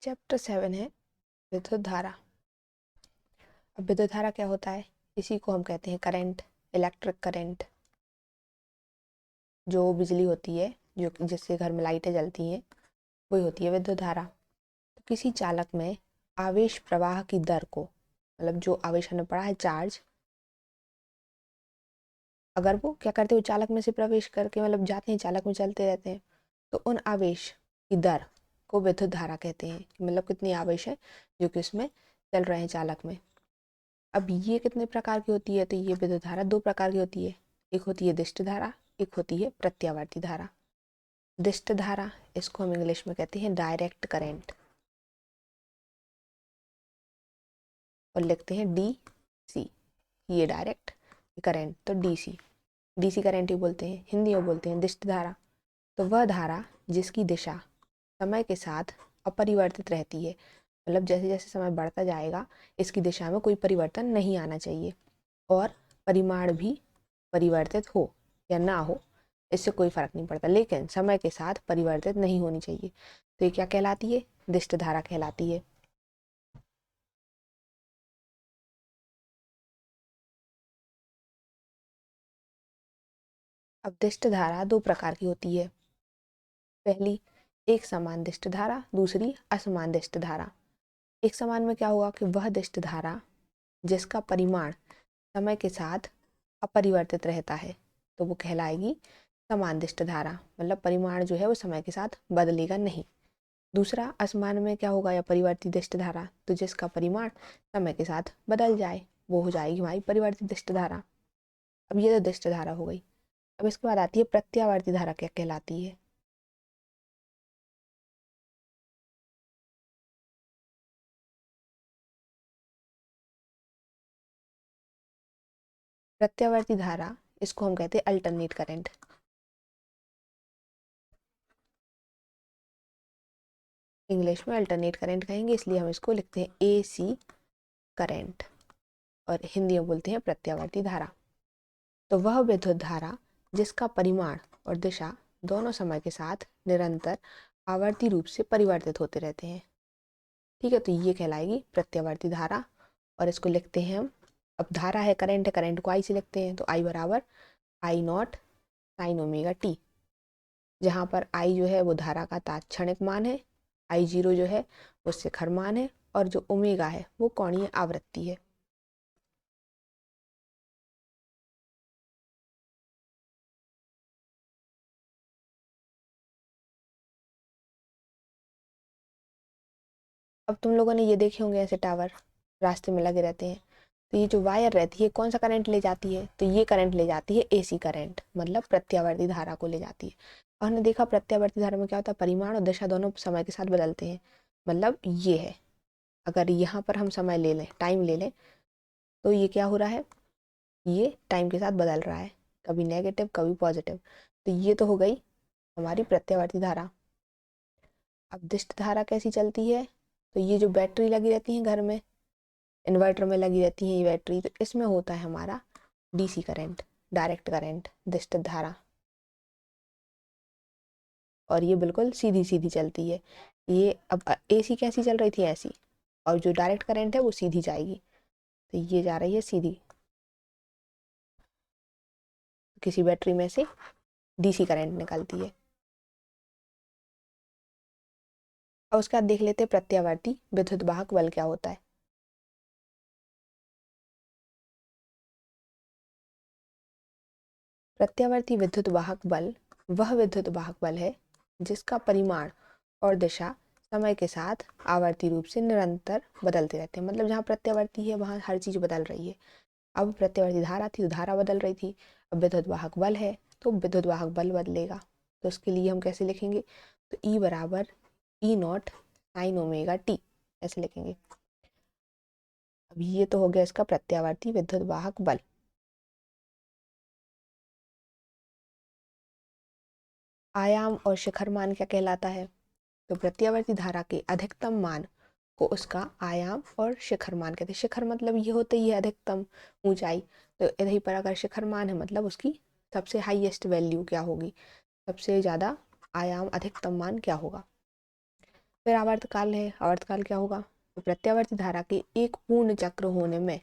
Chapter 7 है विद्युत धारा। अब विद्युत धारा क्या होता है? इसी को हम कहते हैं करंट, इलेक्ट्रिक करंट। जो बिजली होती है, जो जिससे घर में लाइटें जलती हैं, वही होती है विद्युत धारा। तो किसी चालक में आवेश प्रवाह की दर को, मतलब जो आवेश हमने पढ़ा है चार्ज, अगर वो क्या करते हैं, चालक में से प्रवेश करके मतलब जाते हैं, चालक में चलते रहते हैं, तो उन आवेश की दर को विद्युत धारा कहते हैं। मतलब कितनी आवेश है जो कि उसमें चल रहे हैं चालक में। अब ये कितने प्रकार की होती है? तो ये विद्युत धारा दो प्रकार की होती है। एक होती है दिष्ट धारा, एक होती है प्रत्यावर्ती धारा। दिष्ट धारा, इसको हम इंग्लिश में कहते हैं डायरेक्ट करंट, और लिखते हैं डीसी। ये डायरेक्ट करंट, तो डीसी, डीसी करंट ही बोलते हैं, हिंदी में बोलते हैं दिष्ट धारा। तो वह धारा जिसकी दिशा समय के साथ अपरिवर्तित रहती है, मतलब जैसे जैसे समय बढ़ता जाएगा इसकी दिशा में कोई परिवर्तन नहीं आना चाहिए, और परिमाण भी परिवर्तित हो या ना हो, इससे कोई फर्क नहीं पड़ता, लेकिन समय के साथ परिवर्तित नहीं होनी चाहिए। तो ये क्या कहलाती है? दिष्ट धारा कहलाती है। अब दिष्ट धारा दो प्रकार की होती है। पहली एक समान दिष्ट धारा, दूसरी असमान दिष्ट धारा। एक समान में क्या होगा कि वह दिष्ट धारा जिसका परिमाण समय के साथ अपरिवर्तित रहता है, तो वो कहलाएगी समान दिष्ट धारा, मतलब परिमाण जो है वो समय के साथ बदलेगा नहीं। दूसरा असमान में क्या होगा, या परिवर्तित दिष्ट धारा, तो जिसका परिमाण समय के साथ बदल जाए, वो हो जाएगी हमारी परिवर्तित दिष्ट धारा। अब ये तो दिष्ट धारा हो गई। अब इसके बाद आती है प्रत्यावर्ती धारा। क्या कहलाती है? प्रत्यावर्ती धारा, इसको हम कहते हैं अल्टरनेट करंट। इंग्लिश में अल्टरनेट करंट कहेंगे, इसलिए हम इसको लिखते हैं एसी करंट, और हिंदी में बोलते हैं प्रत्यावर्ती धारा। तो वह विद्युत धारा जिसका परिमाण और दिशा दोनों समय के साथ निरंतर आवर्ती रूप से परिवर्तित होते रहते हैं, ठीक है, तो ये कहलाएगी प्रत्यावर्ती धारा। और इसको लिखते हैं हम, अब धारा है, करंट है, करंट को आई से लिखते हैं, तो आई बराबर आई नॉट साइन ओमेगा टी, जहाँ पर आई जो है वो धारा का तात्क्षणिक मान है, आई जीरो जो है वो शिखर मान है, और जो ओमेगा है वो कोणीय आवृत्ति है। अब तुम लोगों ने ये देखे होंगे ऐसे टावर रास्ते में लगे रहते हैं, तो ये जो वायर रहती है कौन सा करंट ले जाती है? तो ये करंट ले जाती है एसी करंट, मतलब प्रत्यावर्ती धारा को ले जाती है। और हमने देखा प्रत्यावर्ती धारा में क्या होता है, परिमाण और दिशा दोनों समय के साथ बदलते हैं। मतलब ये है, अगर यहाँ पर हम समय ले लें, टाइम ले लें, तो ये क्या हो रहा है, ये टाइम के साथ बदल रहा है, कभी नेगेटिव कभी पॉजिटिव। तो ये तो हो गई हमारी प्रत्यावर्ती धारा। अब दिष्ट धारा कैसी चलती है? तो ये जो बैटरी लगी रहती है घर में, इन्वर्टर में लगी रहती है ये बैटरी, तो इसमें होता है हमारा डीसी करंट, डायरेक्ट करंट, दिष्ट धारा, और ये बिल्कुल सीधी सीधी चलती है। ये अब एसी कैसी चल रही थी, ऐसी, और जो डायरेक्ट करंट है वो सीधी जाएगी, तो ये जा रही है सीधी, किसी बैटरी में से डीसी करंट निकलती है। और उसके बाद देख लेते हैं प्रत्यावर्ती विद्युत वाहक बल क्या होता है। प्रत्यावर्ती विद्युत वाहक बल वह विद्युत वाहक बल है जिसका परिमाण और दिशा समय के साथ आवर्ती रूप से निरंतर बदलते रहते हैं। मतलब जहाँ प्रत्यावर्ती है वहाँ हर चीज बदल रही है। अब प्रत्यावर्ती धारा थी तो धारा बदल रही थी, अब विद्युत वाहक बल है तो विद्युत वाहक बल बदलेगा। तो उसके लिए हम कैसे लिखेंगे, तो ई बराबर ई नॉट साइन ओमेगा टी, ऐसे लिखेंगे। अब ये तो हो गया इसका प्रत्यावर्ती विद्युत वाहक बल। आयाम और शिखर मान क्या कहलाता है? तो प्रत्यावर्ती धारा के अधिकतम मान को उसका आयाम और शिखर मान कहते हैं। शिखर मतलब ये होता ही है अधिकतम ऊंचाई, तो इधर पर अगर शिखर मान है मतलब उसकी सबसे हाईएस्ट वैल्यू क्या होगी, सबसे ज़्यादा आयाम अधिकतम मान क्या होगा। फिर आवर्तकाल है। आवर्तकाल क्या होगा? तो प्रत्यावर्ती धारा के एक पूर्ण चक्र होने में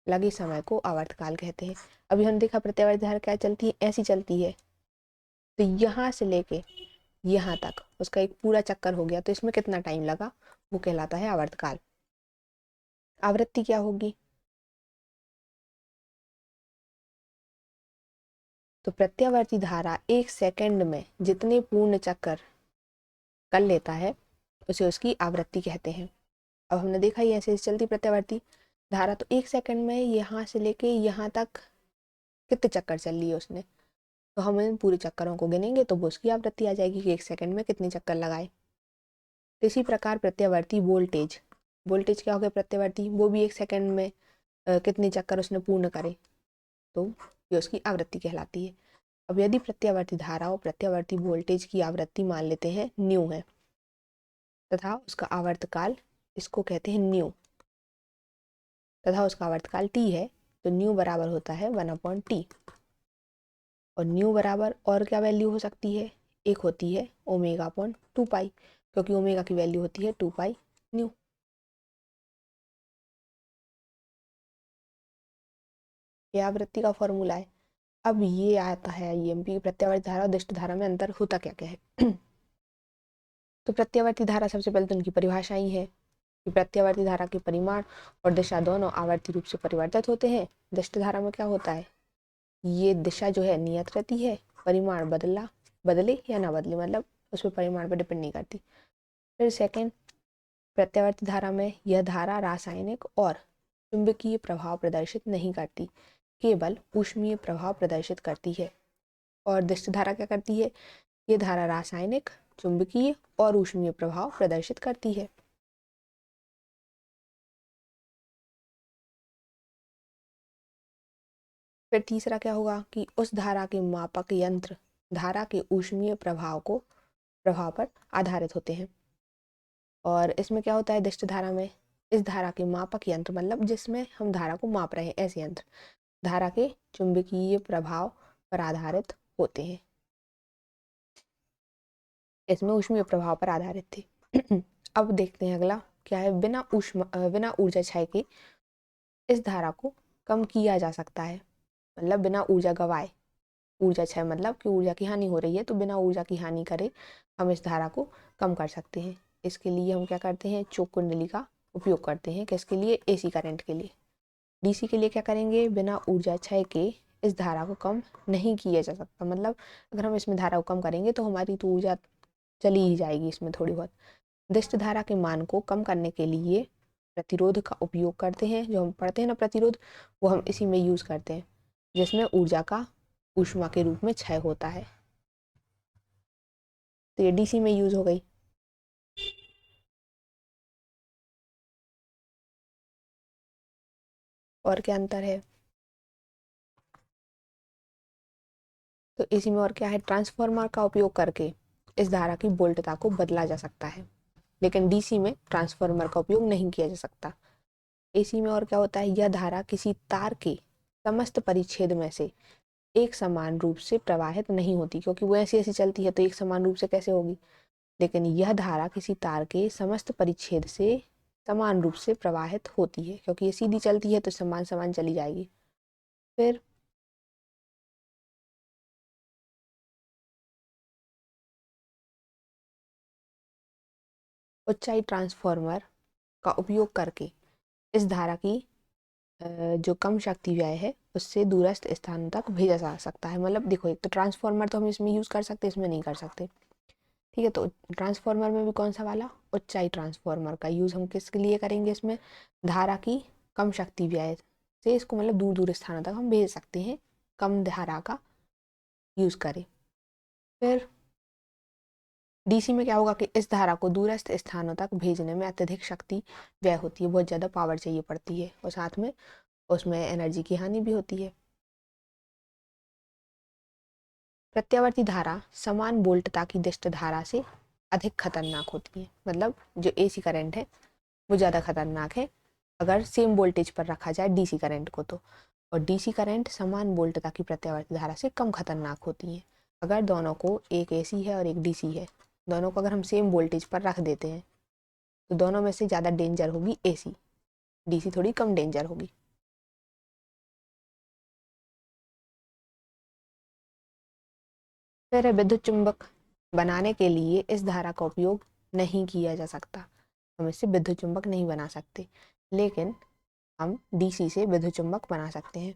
लगे समय को आवर्तकाल कहते हैं। अभी हम देखा प्रत्यावर्ती धारा क्या चलती है, ऐसी चलती है, तो यहाँ से लेके यहाँ तक उसका एक पूरा चक्कर हो गया, तो इसमें कितना टाइम लगा, वो कहलाता है आवर्तकाल। आवृत्ति क्या होगी? तो प्रत्यावर्ती धारा 1 सेकंड में जितने पूर्ण चक्कर कर लेता है उसे उसकी आवृत्ति कहते हैं। अब हमने देखा ही ऐसे चलती प्रत्यावर्ती धारा, तो 1 सेकंड में यहाँ से लेके यहाँ तक कितने चक्कर चल लिए उसने, तो हम इन पूरे चक्करों को गिनेंगे तो वो उसकी आवृत्ति आ जाएगी कि 1 सेकंड में कितने चक्कर लगाए। तो इसी प्रकार प्रत्यावर्ती वोल्टेज, वोल्टेज क्या हो गया प्रत्यावर्ती, वो भी 1 सेकंड में कितने चक्कर उसने पूर्ण करे, तो ये उसकी आवृत्ति कहलाती है। अब यदि प्रत्यावर्ती धारा और प्रत्यावर्ती वोल्टेज की आवृत्ति मान लेते हैं न्यू है तथा उसका आवर्तकाल, इसको कहते हैं न्यू, तथा उसका आवर्तकाल टी है, तो न्यू बराबर होता है 1/t। और न्यू बराबर और क्या वैल्यू हो सकती है, एक होती है ω/2π, क्योंकि ओमेगा की वैल्यू होती है 2π न्यू। ये आवृत्ति का फॉर्मूला है। अब ये आता है ईएमपी, प्रत्यावर्ती धारा और दिष्ट धारा में अंतर होता क्या क्या है। तो प्रत्यावर्ती धारा सबसे पहले तो उनकी परिभाषा ही है कि प्रत्यावर्ती धारा के परिमाण और दिशा दोनों आवर्ती रूप से परिवर्तित होते हैं। दिष्ट धारा में क्या होता है, ये दिशा जो है नियत रहती है, परिमाण बदले या ना बदले, मतलब उस पर परिमाण पर डिपेंड नहीं करती। फिर सेकंड, प्रत्यावर्ती धारा में यह धारा रासायनिक और चुंबकीय प्रभाव प्रदर्शित नहीं करती, केवल ऊष्मीय प्रभाव प्रदर्शित करती है। और दिष्ट धारा क्या करती है, ये धारा रासायनिक, चुंबकीय और ऊष्मीय प्रभाव प्रदर्शित करती है। फिर तीसरा क्या होगा कि उस धारा के मापक यंत्र धारा के ऊष्मीय प्रभाव पर आधारित होते हैं। और इसमें क्या होता है दिष्ट धारा में, इस धारा के मापक यंत्र मतलब जिसमें हम धारा को माप रहे हैं, ऐसे यंत्र धारा के चुंबकीय प्रभाव पर आधारित होते हैं, इसमें ऊष्मीय प्रभाव पर आधारित थे। अब देखते हैं अगला क्या है, बिना ऊर्जा क्षय के इस धारा को कम किया जा सकता है, मतलब बिना ऊर्जा गवाए, ऊर्जा क्षय मतलब कि ऊर्जा की हानि हो रही है, तो बिना ऊर्जा की हानि करे हम इस धारा को कम कर सकते हैं। इसके लिए हम क्या करते हैं, चौक कुंडली का उपयोग करते हैं। किसके लिए, एसी करंट के लिए। डीसी के लिए क्या करेंगे, बिना ऊर्जा क्षय के इस धारा को कम नहीं किया जा सकता, मतलब अगर हम इसमें धारा को कम करेंगे तो हमारी तो ऊर्जा चली ही जाएगी इसमें थोड़ी बहुत। दिष्ट धारा के मान को कम करने के लिए प्रतिरोध का उपयोग करते हैं, जो हम पढ़ते हैं ना प्रतिरोध, वो हम इसी में यूज करते हैं, जिसमें ऊर्जा का ऊष्मा के रूप में क्षय होता है। तो ये डीसी में यूज हो गई। और क्या अंतर है, तो इसी में और क्या है, ट्रांसफार्मर का उपयोग करके इस धारा की वोल्टता को बदला जा सकता है, लेकिन डीसी में ट्रांसफार्मर का उपयोग नहीं किया जा सकता। एसी में और क्या होता है, यह धारा किसी तार के समस्त परिच्छेद में से एक समान रूप से प्रवाहित नहीं होती, क्योंकि वो ऐसी ऐसी चलती है तो एक समान रूप से कैसे होगी, लेकिन यह धारा किसी तार के समस्त परिच्छेद से समान रूप से प्रवाहित होती है, क्योंकि ये सीधी चलती है तो समान समान चली जाएगी। फिर ऊंचाई ट्रांसफार्मर का उपयोग करके इस धारा की जो कम शक्ति व्यय है उससे दूरस्थ स्थानों तक भेजा जा सकता है। मतलब देखो, एक तो ट्रांसफार्मर तो हम इसमें यूज कर सकते हैं, इसमें नहीं कर सकते, ठीक है। तो ट्रांसफार्मर में भी कौन सा वाला, ऊंचाई ट्रांसफार्मर का यूज हम किसके लिए करेंगे, इसमें धारा की कम शक्ति व्यय से इसको मतलब दूर दूर स्थानों तक हम भेज सकते हैं, कम धारा का यूज करें। फिर डीसी में क्या होगा कि इस धारा को दूरस्थ स्थानों तक भेजने में अत्यधिक शक्ति व्यय होती है, बहुत ज़्यादा पावर चाहिए पड़ती है, और साथ में उसमें एनर्जी की हानि भी होती है। प्रत्यावर्ती धारा समान वोल्टता की दिष्ट धारा से अधिक खतरनाक होती है, मतलब जो एसी करंट है वो ज़्यादा खतरनाक है अगर सेम वोल्टेज पर रखा जाए डीसी करंट को, तो और डीसी करंट समान वोल्टता की प्रत्यावर्ती धारा से कम खतरनाक होती है। अगर दोनों को, एक एसी है और एक डीसी है, दोनों को अगर हम सेम वोल्टेज पर रख देते हैं तो दोनों में से ज़्यादा डेंजर होगी AC, DC थोड़ी कम डेंजर होगी। फिर विद्युत चुंबक बनाने के लिए इस धारा का उपयोग नहीं किया जा सकता, हम इससे विद्युत चुंबक नहीं बना सकते, लेकिन हम DC से विद्युत चुंबक बना सकते हैं।